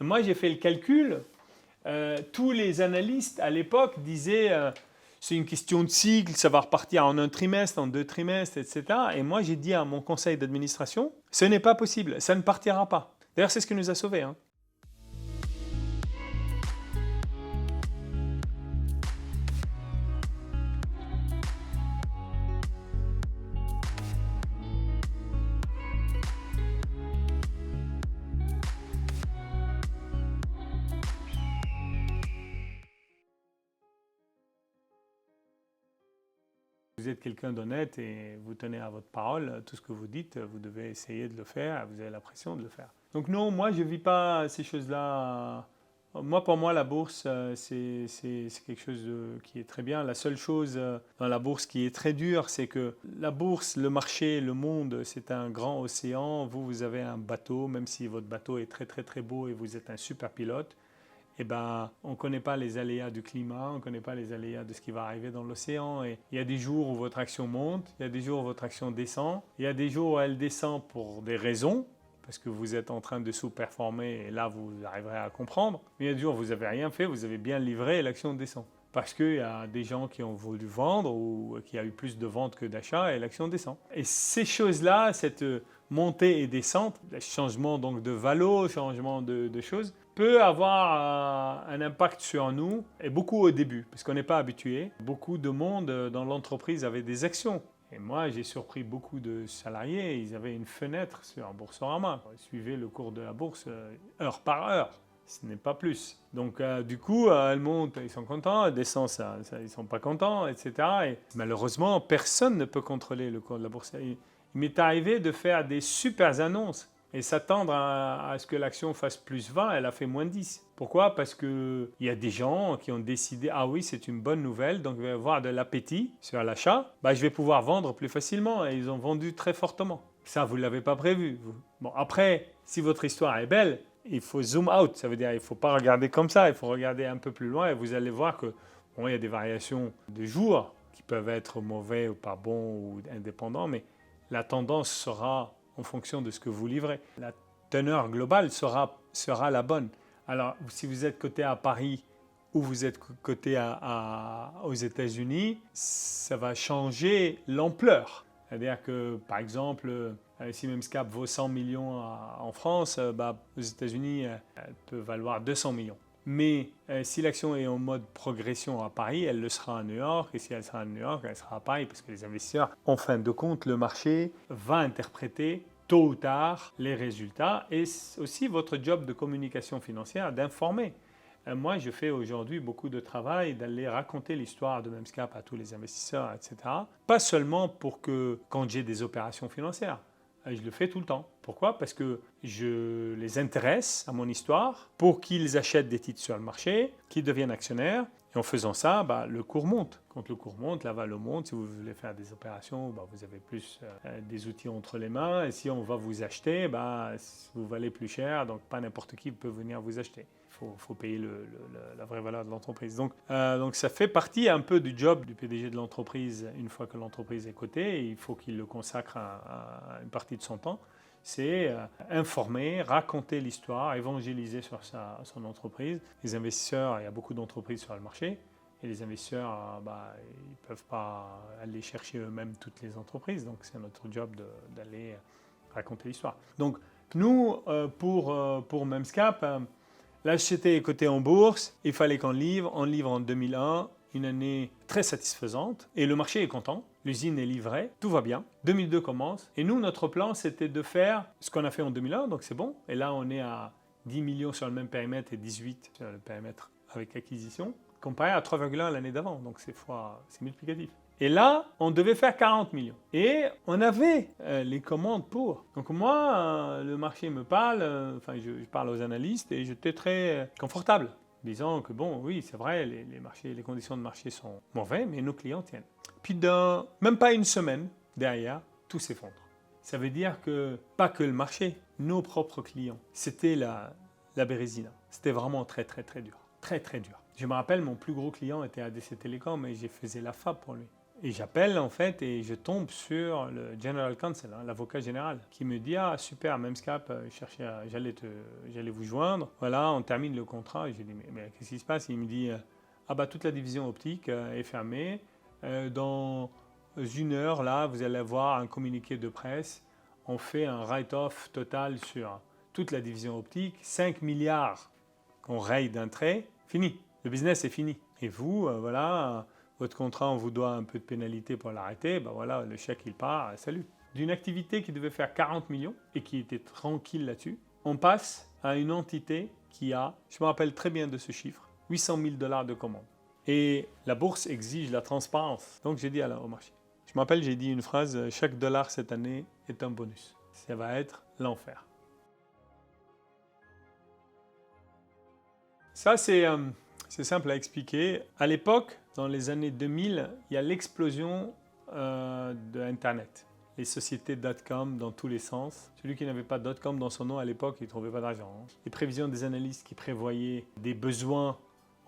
Moi, j'ai fait le calcul. Tous les analystes à l'époque disaient c'est une question de cycle, ça va repartir en un trimestre, en 2 trimestres, etc. Et moi, j'ai dit à mon conseil d'administration, ce n'est pas possible, ça ne partira pas. D'ailleurs, c'est ce qui nous a sauvés. Hein. Vous êtes quelqu'un d'honnête et vous tenez à votre parole, tout ce que vous dites, vous devez essayer de le faire, vous avez la pression de le faire. Donc non, moi je ne vis pas ces choses-là. Moi, pour moi, la bourse, c'est quelque chose qui est très bien. La seule chose dans la bourse qui est très dure, c'est que la bourse, le marché, le monde, c'est un grand océan. Vous avez un bateau, même si votre bateau est très très très beau et vous êtes un super pilote. Eh ben, on ne connaît pas les aléas du climat, on ne connaît pas les aléas de ce qui va arriver dans l'océan. Et il y a des jours où votre action monte, il y a des jours où votre action descend, il y a des jours où elle descend pour des raisons, parce que vous êtes en train de sous-performer et là vous arriverez à comprendre. Mais il y a des jours où vous n'avez rien fait, vous avez bien livré et l'action descend. Parce qu'il y a des gens qui ont voulu vendre ou qu'il y a eu plus de ventes que d'achats et l'action descend. Et ces choses-là, cette montée et descente, le changement donc de valo, changement de choses, peut avoir un impact sur nous, et beaucoup au début, parce qu'on n'est pas habitué. Beaucoup de monde dans l'entreprise avait des actions. Et moi, j'ai surpris beaucoup de salariés, ils avaient une fenêtre sur Boursorama. Ils suivaient le cours de la bourse heure par heure. Ce n'est pas plus. Donc, du coup, elles montent, ils sont contents, elles descendent, ils ne sont pas contents, etc. Et malheureusement, personne ne peut contrôler le cours de la bourse. Il m'est arrivé de faire des super annonces et s'attendre à ce que l'action fasse plus 20, elle a fait moins 10. Pourquoi? Parce qu'il y a des gens qui ont décidé, ah oui, c'est une bonne nouvelle, donc il va y avoir de l'appétit sur l'achat, bah, je vais pouvoir vendre plus facilement. Et ils ont vendu très fortement. Ça, vous ne l'avez pas prévu. Vous. Bon, après, si votre histoire est belle, il faut zoom out, ça veut dire qu'il ne faut pas regarder comme ça, il faut regarder un peu plus loin et vous allez voir que bon, il y a des variations de jours qui peuvent être mauvais ou pas bons ou indépendants, mais la tendance sera en fonction de ce que vous livrez. La teneur globale sera la bonne. Alors, si vous êtes coté à Paris ou vous êtes coté aux États-Unis, ça va changer l'ampleur. C'est-à-dire que, par exemple, si Memscap vaut 100 millions en France, aux États-Unis, elle peut valoir 200 millions. Mais si l'action est en mode progression à Paris, elle le sera à New York. Et si elle sera à New York, elle sera à Paris. Parce que les investisseurs, en fin de compte, le marché va interpréter tôt ou tard les résultats. Et aussi votre job de communication financière, d'informer. Moi, je fais aujourd'hui beaucoup de travail d'aller raconter l'histoire de Memscap à tous les investisseurs, etc. Pas seulement pour que, quand j'ai des opérations financières, je le fais tout le temps. Pourquoi? Parce que je les intéresse à mon histoire pour qu'ils achètent des titres sur le marché, qu'ils deviennent actionnaires. Et en faisant ça, le cours monte. Quand le cours monte, la valeur monte. Si vous voulez faire des opérations, vous avez plus des outils entre les mains. Et si on va vous acheter, vous valez plus cher. Donc, pas n'importe qui peut venir vous acheter. Il faut payer la vraie valeur de l'entreprise. Donc, ça fait partie un peu du job du PDG de l'entreprise une fois que l'entreprise est cotée. Il faut qu'il le consacre à une partie de son temps. C'est informer, raconter l'histoire, évangéliser sur son entreprise. Les investisseurs, il y a beaucoup d'entreprises sur le marché. Et les investisseurs, ils ne peuvent pas aller chercher eux-mêmes toutes les entreprises. Donc, c'est notre job d'aller raconter l'histoire. Donc, nous, pour Memscap, la société est cotée en bourse, il fallait qu'on livre. On livre en 2001, une année très satisfaisante. Et le marché est content, l'usine est livrée, tout va bien. 2002 commence. Et nous, notre plan, c'était de faire ce qu'on a fait en 2001, donc c'est bon. Et là, on est à 10 millions sur le même périmètre et 18 sur le périmètre avec acquisition, comparé à 3,1 l'année d'avant. Donc c'est multiplicatif. Et là, on devait faire 40 millions. Et on avait les commandes pour. Donc moi, le marché me parle, je parle aux analystes et j'étais très confortable, disant que bon, oui, c'est vrai, les conditions de marché sont mauvaises, mais nos clients tiennent. Puis même pas une semaine derrière, tout s'effondre. Ça veut dire que, pas que le marché, nos propres clients, c'était la Bérésina. C'était vraiment très, très, très dur. Très, très dur. Je me rappelle, mon plus gros client était ADC Télécom et j'ai fait la FAB pour lui. Et j'appelle en fait et je tombe sur le General Counsel, l'avocat général, qui me dit ah super, Memscap, j'allais vous joindre. Voilà, on termine le contrat. Et je dis mais qu'est-ce qui se passe? Il me dit ah bah toute la division optique est fermée. Dans une heure là, vous allez avoir un communiqué de presse. On fait un write-off total sur toute la division optique, 5 milliards qu'on raye d'un trait, fini. Le business est fini. Et vous, voilà. Votre contrat, on vous doit un peu de pénalité pour l'arrêter, ben voilà, le chèque il part, salut. D'une activité qui devait faire 40 millions et qui était tranquille là-dessus, on passe à une entité qui a, je me rappelle très bien de ce chiffre, 800 000 $ de commande. Et la bourse exige la transparence. Donc j'ai dit au marché. Je me rappelle, j'ai dit une phrase, chaque dollar cette année est un bonus. Ça va être l'enfer. Ça c'est simple à expliquer. À l'époque, dans les années 2000, il y a l'explosion de Internet. Les sociétés .com dans tous les sens. Celui qui n'avait pas .com dans son nom à l'époque, il ne trouvait pas d'argent. Les prévisions des analystes qui prévoyaient des besoins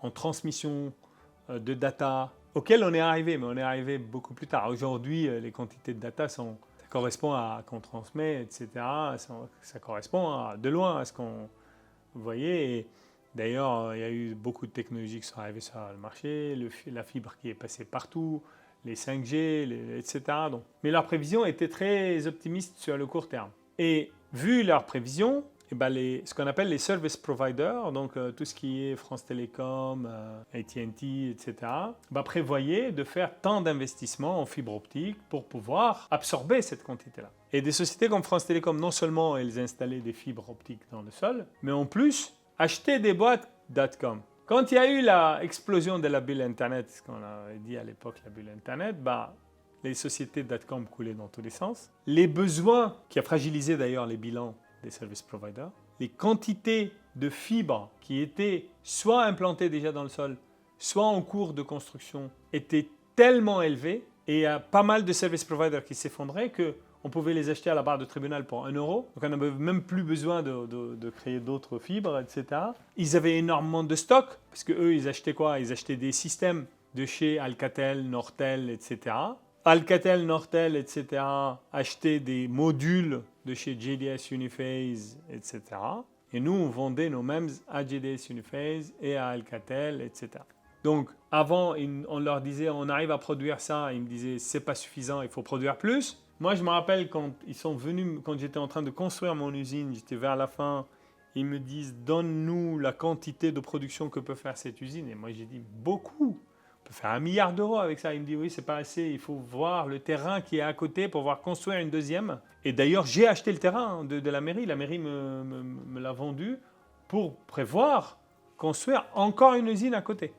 en transmission de data, auxquels on est arrivé, mais on est arrivé beaucoup plus tard. Aujourd'hui, les quantités de data ça correspond à qu'on transmet, etc. Ça correspond de loin à ce qu'on voyait. Et d'ailleurs, il y a eu beaucoup de technologies qui sont arrivées sur le marché, la fibre qui est passée partout, les 5G, etc. Donc, mais leurs prévisions étaient très optimistes sur le court terme. Et vu leurs prévisions, ce qu'on appelle les service providers, donc tout ce qui est France Télécom, AT&T, etc., prévoyaient de faire tant d'investissements en fibre optique pour pouvoir absorber cette quantité-là. Et des sociétés comme France Télécom, non seulement elles installaient des fibres optiques dans le sol, mais en plus, acheter des boîtes .com. Quand il y a eu l'explosion de la bulle Internet, ce qu'on avait dit à l'époque, la bulle Internet, les sociétés .com coulaient dans tous les sens. Les besoins, qui a fragilisé d'ailleurs les bilans des service providers, les quantités de fibres qui étaient soit implantées déjà dans le sol, soit en cours de construction, étaient tellement élevées et il y a pas mal de service providers qui s'effondraient que on pouvait les acheter à la barre de tribunal pour 1 €. Donc on n'avait même plus besoin de créer d'autres fibres, etc. Ils avaient énormément de stock, parce qu'eux, ils achetaient quoi? Ils achetaient des systèmes de chez Alcatel, Nortel, etc. Alcatel, Nortel, etc. achetaient des modules de chez JDS Uniphase, etc. Et nous, on vendait nos mêmes à JDS Uniphase et à Alcatel, etc. Donc, avant, on leur disait, on arrive à produire ça. Ils me disaient, c'est pas suffisant, il faut produire plus. Moi, je me rappelle quand ils sont venus, quand j'étais en train de construire mon usine, j'étais vers la fin, ils me disent, donne-nous la quantité de production que peut faire cette usine. Et moi, j'ai dit, beaucoup. On peut faire 1 milliard d'euros avec ça. Il me dit, oui, c'est pas assez. Il faut voir le terrain qui est à côté pour pouvoir construire une deuxième. Et d'ailleurs, j'ai acheté le terrain de la mairie. La mairie me l'a vendu pour prévoir construire encore une usine à côté.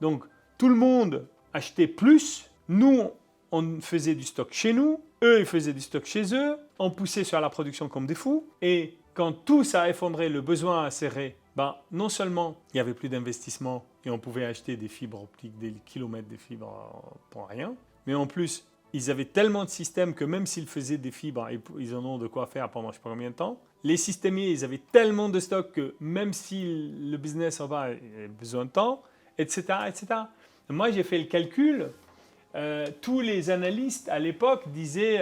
Donc, tout le monde achetait plus. Nous, on faisait du stock chez nous. Eux, ils faisaient du stock chez eux. On poussait sur la production comme des fous. Et quand tout ça a effondré, le besoin a serré, non seulement il n'y avait plus d'investissement et on pouvait acheter des fibres optiques, des kilomètres de fibres pour rien, mais en plus, ils avaient tellement de systèmes que même s'ils faisaient des fibres, ils en ont de quoi faire pendant je ne sais pas combien de temps. Les systémiers, ils avaient tellement de stock que même si le business en bas a besoin de temps, etc., etc. Moi, j'ai fait le calcul. Tous les analystes à l'époque disaient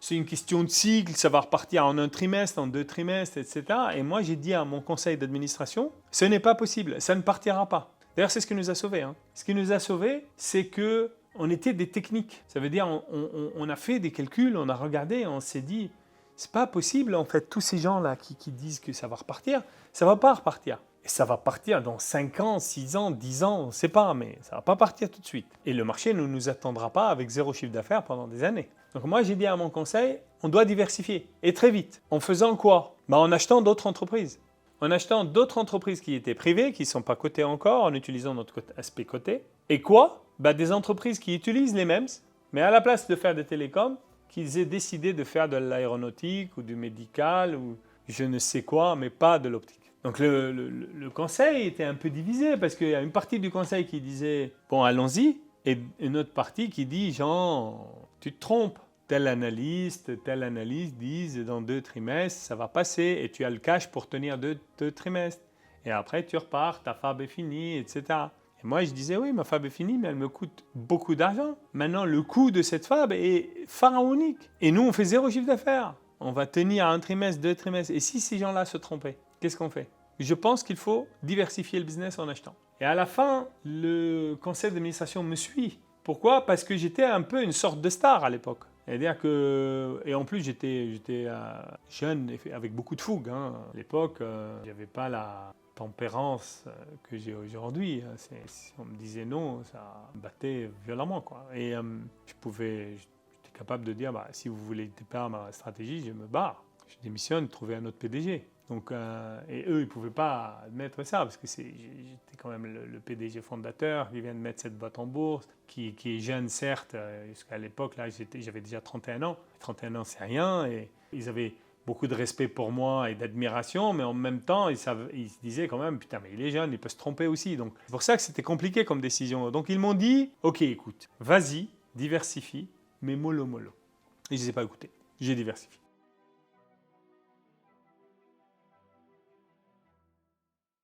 c'est une question de cycle, ça va repartir en 1 trimestre, en 2 trimestres, etc. Et moi, j'ai dit à mon conseil d'administration, ce n'est pas possible, ça ne partira pas. D'ailleurs, c'est ce qui nous a sauvés. Ce qui nous a sauvés, c'est qu'on était des techniques. Ça veut dire on a fait des calculs, on a regardé, on s'est dit, c'est pas possible, en fait, tous ces gens-là qui disent que ça va repartir, ça ne va pas repartir. Et ça va partir dans 5 ans, 6 ans, 10 ans, on ne sait pas, mais ça ne va pas partir tout de suite. Et le marché ne nous attendra pas avec 0 chiffre d'affaires pendant des années. Donc moi, j'ai dit à mon conseil, on doit diversifier, et très vite. En faisant quoi? En achetant d'autres entreprises. En achetant d'autres entreprises qui étaient privées, qui ne sont pas cotées encore, en utilisant notre aspect coté. Et quoi? Des entreprises qui utilisent les MEMS, mais à la place de faire des télécoms, qu'ils aient décidé de faire de l'aéronautique ou du médical ou je ne sais quoi, mais pas de l'optique. Donc le conseil était un peu divisé parce qu'il y a une partie du conseil qui disait « bon, allons-y » et une autre partie qui dit « Jean, tu te trompes. Tel analyste disent dans 2 trimestres, ça va passer et tu as le cash pour tenir 2 trimestres. Et après, tu repars, ta fab est finie, etc. » Et moi, je disais, oui, ma fab est finie, mais elle me coûte beaucoup d'argent. Maintenant, le coût de cette fab est pharaonique. Et nous, on fait 0 chiffre d'affaires. On va tenir un trimestre, 2 trimestres. Et si ces gens-là se trompaient, qu'est-ce qu'on fait? Je pense qu'il faut diversifier le business en achetant. Et à la fin, le conseil d'administration me suit. Pourquoi? Parce que j'étais un peu une sorte de star à l'époque. C'est-à-dire que, et en plus j'étais jeune et avec beaucoup de fougue. À l'époque, je n'avais pas la tempérance que j'ai aujourd'hui. Si on me disait non, ça me battait violemment, quoi. Et j'étais capable de dire, si vous voulez pas ma stratégie, je me barre. Je démissionne, trouver un autre PDG. Donc, et eux, ils ne pouvaient pas admettre ça, parce que j'étais quand même le PDG fondateur qui vient de mettre cette boîte en bourse, qui est jeune certes, jusqu'à l'époque, là, j'avais déjà 31 ans. 31 ans, c'est rien, et ils avaient beaucoup de respect pour moi et d'admiration, mais en même temps, ils se disaient quand même, putain, mais il est jeune, il peut se tromper aussi. Donc, c'est pour ça que c'était compliqué comme décision. Donc, ils m'ont dit, ok, écoute, vas-y, diversifie, mais mollo. Et je ne les ai pas écoutés, j'ai diversifié.